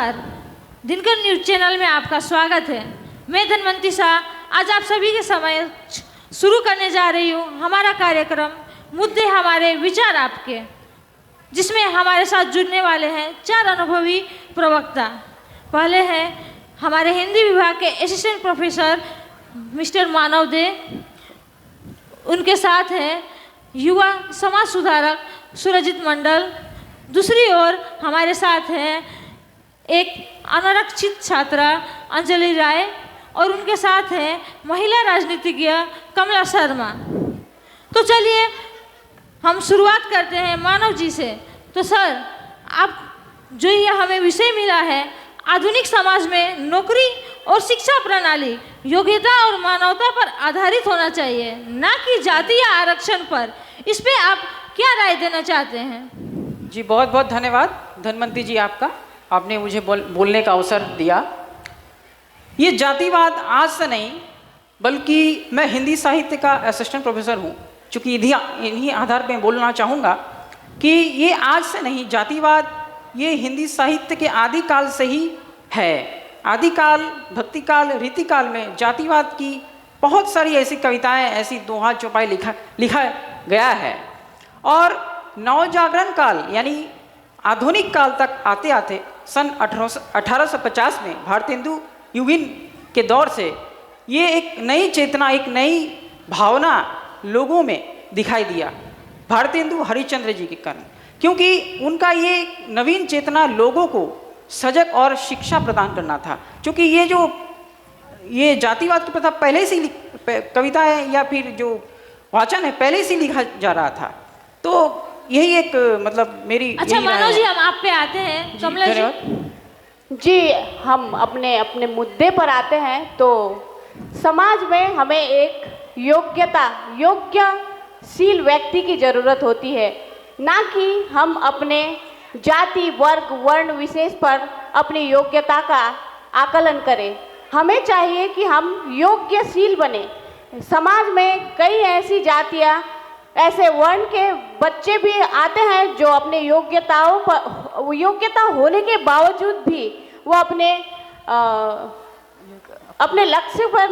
नमस्कार। Dinkar news channel में आपका स्वागत है। मैं धनवंती शाह आज आप सभी के समय शुरू करने जा रही हूँ हमारा कार्यक्रम मुद्दे हमारे विचार आपके, जिसमें हमारे साथ जुड़ने वाले हैं 4 अनुभवी प्रवक्ता। पहले हैं हमारे हिंदी विभाग के असिस्टेंट प्रोफेसर मिस्टर मानव दे, उनके साथ हैं युवा समाज सुधारक सुरजीत मंडल। दूसरी ओर हमारे साथ हैं एक अनारक्षित छात्रा अंजलि राय और उनके साथ हैं महिला राजनीतिज्ञ कमला शर्मा। तो चलिए हम शुरुआत करते हैं मानव जी से। तो सर, आप जो ये हमें विषय मिला है आधुनिक समाज में नौकरी और शिक्षा प्रणाली योग्यता और मानवता पर आधारित होना चाहिए, ना कि जातीय आरक्षण पर, इस पे आप क्या राय देना चाहते हैं? जी बहुत बहुत धन्यवाद धनवंती जी, आपने मुझे बोलने का अवसर दिया। ये जातिवाद आज से नहीं, बल्कि मैं हिंदी साहित्य का असिस्टेंट प्रोफेसर हूँ, चूँकि इन्हीं आधार पर बोलना चाहूँगा कि ये आज से नहीं, जातिवाद ये हिंदी साहित्य के आदिकाल से ही है। आदिकाल, भक्तिकाल, रीतिकाल में जातिवाद की बहुत सारी ऐसी कविताएं, ऐसी दोहा चौपाई लिखा गया है। और नवजागरण काल यानी आधुनिक काल तक आते आते सन 1850 में भारतेंदु युगीन के दौर से ये एक नई चेतना, एक नई भावना लोगों में दिखाई दिया भारतेंदु हरिश्चंद्र जी के कारण, क्योंकि उनका ये नवीन चेतना लोगों को सजग और शिक्षा प्रदान करना था। क्योंकि ये जातिवाद की प्रथा पहले से कविताएं या फिर जो वाचन है पहले से लिखा जा रहा था। तो यही एक मतलब मेरी। अच्छा मानव जी, हम आप पे आते हैं। कमला जी, हम अपने मुद्दे पर आते हैं। तो समाज में हमें एक योग्यशील व्यक्ति की ज़रूरत होती है, ना कि हम अपने जाति, वर्ग, वर्ण विशेष पर अपनी योग्यता का आकलन करें। हमें चाहिए कि हम योग्यशील बने। समाज में कई ऐसी जातियाँ, ऐसे वर्ण के बच्चे भी आते हैं जो अपने योग्यता होने के बावजूद भी वो अपने लक्ष्य पर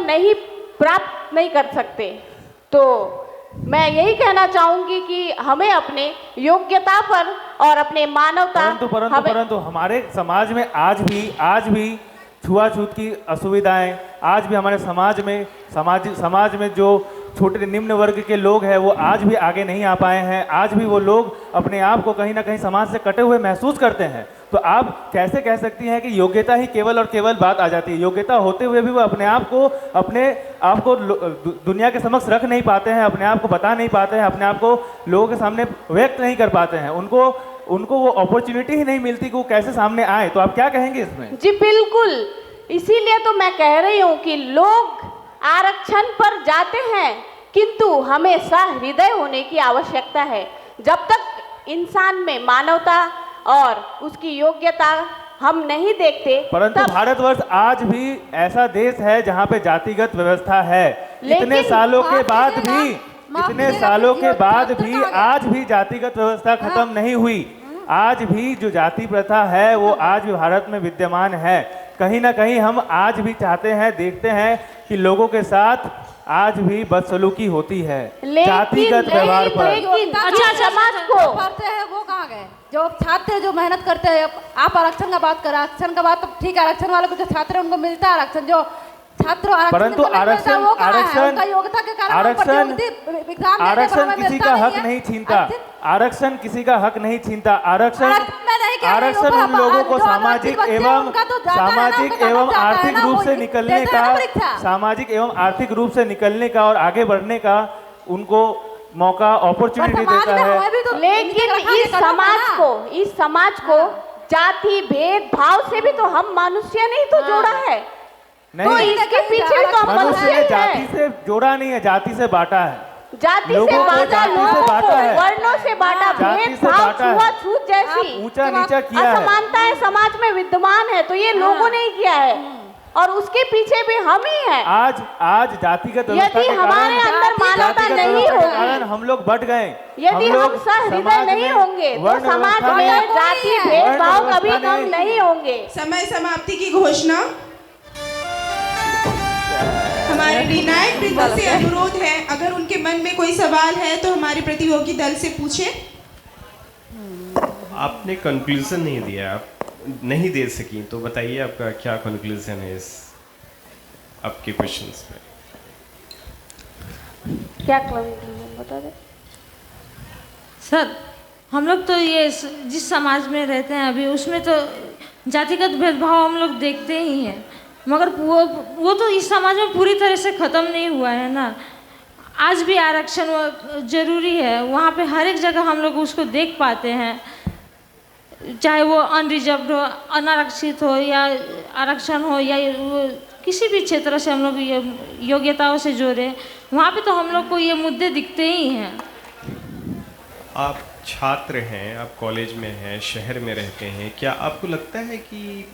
प्राप्त नहीं कर सकते। तो मैं यही कहना चाहूँगी कि हमें अपने योग्यता पर और अपने मानवता परंतु हमारे समाज में आज भी छुआछूत की असुविधाएं, आज भी हमारे समाज में जो छोटे निम्न वर्ग के लोग हैं वो आज भी आगे नहीं आ पाए हैं। आज भी वो लोग अपने आप को कहीं ना कहीं समाज से कटे हुए महसूस करते हैं। तो आप कैसे कह सकती हैं कि योग्यता ही केवल और केवल बात आ जाती है? योग्यता होते हुए भी वो अपने आप को दुनिया के समक्ष रख नहीं पाते हैं, अपने आप को बता नहीं पाते हैं, अपने आप को लोगों के सामने व्यक्त नहीं कर पाते हैं। उनको वो अपॉर्चुनिटी ही नहीं मिलती कि वो कैसे सामने आए। तो आप क्या कहेंगे इसमें? जी बिल्कुल, इसीलिए तो मैं कह रही हूँ कि लोग आरक्षण पर जाते हैं, किंतु हमें सहृदय होने की आवश्यकता है। जब तक इंसान में मानवता और उसकी योग्यता हम नहीं देखते, परंतु भारतवर्ष आज भी ऐसा देश है जहाँ पे जातिगत व्यवस्था है। इतने सालों के बाद भी आज भी जातिगत व्यवस्था खत्म नहीं हुई। आज भी जो जाति प्रथा है वो आज भी भारत में विद्यमान है। कहीं ना कहीं हम आज भी चाहते हैं, देखते हैं कि लोगों के साथ आज भी बदसलूकी होती है जातिगत व्यवहार पर। अच्छा, समाज को पढ़ते हैं वो कहाँ गए? जो छात्र जो मेहनत करते हैं, आप आरक्षण का बात करें, आरक्षण का बात तो ठीक है, आरक्षण वाले को जो छात्र है उनको मिलता है आरक्षण, जो छात्र परंतु आरक्षण किसी का हक नहीं छीनता। आरक्षण किसी का हक नहीं छीनता। आरक्षण उन लोगों को सामाजिक एवं आर्थिक रूप से निकलने का और आगे बढ़ने का उनको मौका, अपॉर्चुनिटी देता है। लेकिन इस समाज को जाति भेदभाव से भी तो हम मनुष्य ने तो जोड़ा है। नहीं, तो इसके पीछे तो मनुष्य ने जाति से जोड़ा नहीं है, जाति से बांटा है। जाति से बांटा है, वर्णों से बांटा, भेदभाव, छुआछूत जैसी ऊंचा नीचा किया है, असमानताएं समाज में विद्यमान है। तो ये लोगों ने ही किया है। और उसके पीछे भी हम ही हैं। आज जातिगत व्यवस्था यदि के हमारे कारण, अंदर मानवता जातिगत नहीं व्यवस्था के होगी, कारण हम लोग बढ़ गए। यदि हम लोग सहृदय समाज नहीं में होंगे तो वर्ण समाज व्यवस्था में जाति भेदभाव कभी व्यवस्था कम ने- नहीं होंगे। समय समाप्ति की घोषणा। हमारे निर्णायक वृंद से अनुरोध है, अगर उनके मन में कोई सवाल है तो हमारे प्रतियोगी दल से पूछें। आपने कंक्लूजन नहीं दिया, आप नहीं दे सकी, तो बताइए आपका क्या कंक्लूजन है इस आपके क्वेश्चंस में। क्या कंक्लूजन बता दे। सर, हम लोग तो ये जिस समाज में रहते हैं अभी, उसमें तो जातिगत भेदभाव हम लोग देखते ही हैं, मगर वो तो इस समाज में पूरी तरह से ख़त्म नहीं हुआ है ना। आज भी आरक्षण जरूरी है, वहाँ पे हर एक जगह हम लोग उसको देख पाते हैं, चाहे वो अनरिजर्व्ड हो, अनारक्षित हो या आरक्षण हो, या वो किसी भी क्षेत्र से हम लोग ये योग्यताओं से जोड़े, वहाँ पे तो हम लोग को ये मुद्दे दिखते ही हैं। आप छात्र हैं, आप कॉलेज में हैं, शहर में रहते हैं, क्या आपको लगता है कि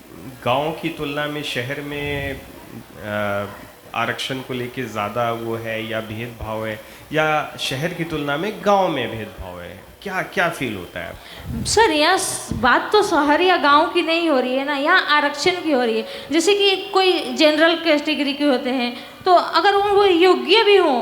गांव की तुलना में शहर में आरक्षण को लेके ज़्यादा वो है या भेदभाव है, या शहर की तुलना में गांव में भेदभाव है? क्या क्या फील होता है? सर, यहाँ बात तो शहर या गांव की नहीं हो रही है ना, यहाँ आरक्षण की हो रही है। जैसे कि कोई जनरल कैटेगरी के होते हैं, तो अगर वो योग्य भी हों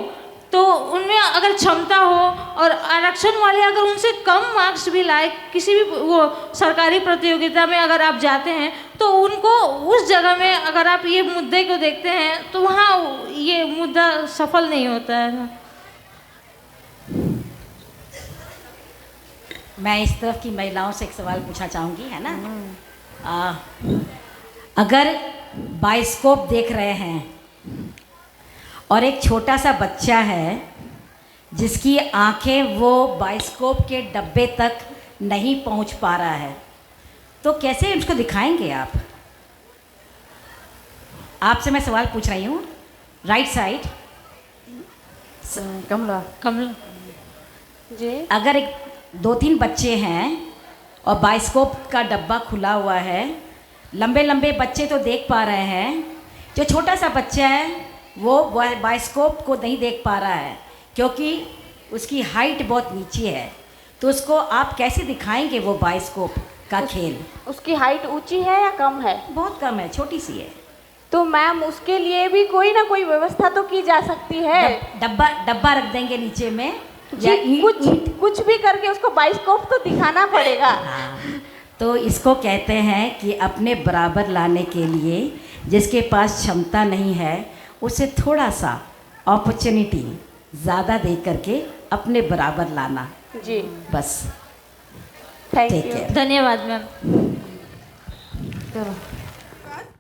तो उनमें अगर क्षमता हो, और आरक्षण वाले अगर उनसे कम मार्क्स भी लाए किसी भी वो सरकारी प्रतियोगिता में अगर आप जाते हैं, तो उनको उस जगह में अगर आप ये मुद्दे को देखते हैं तो वहाँ ये मुद्दा सफल नहीं होता है ना। मैं इस तरफ की महिलाओं से एक सवाल पूछना चाहूँगी, है ना। अगर बाइस्कोप देख रहे हैं और एक छोटा सा बच्चा है जिसकी आंखें वो बाइस्कोप के डब्बे तक नहीं पहुंच पा रहा है, तो कैसे उसको दिखाएंगे आप? आपसे मैं सवाल पूछ रही हूँ, राइट साइड। कमला कमला जी। अगर एक 2-3 बच्चे हैं और बाइस्कोप का डब्बा खुला हुआ है, लंबे लंबे बच्चे तो देख पा रहे हैं, जो छोटा सा बच्चा है वो बाइस्कोप को नहीं देख पा रहा है क्योंकि उसकी हाइट बहुत नीचे है, तो उसको आप कैसे दिखाएंगे वो बाइस्कोप का खेल? उसकी हाइट ऊंची है या कम है? बहुत कम है, छोटी सी है। तो मैम उसके लिए भी कोई ना कोई व्यवस्था तो की जा सकती है। डब्बा रख देंगे नीचे में, या जी, कुछ भी करके उसको बाइस्कोप तो दिखाना पड़ेगा। हाँ, तो इसको कहते हैं कि अपने बराबर लाने के लिए जिसके पास क्षमता नहीं है उसे थोड़ा सा अपॉर्चुनिटी ज़्यादा दे करके अपने बराबर लाना। जी, बस। Thank Take you. care. धन्यवाद मैम। चलो।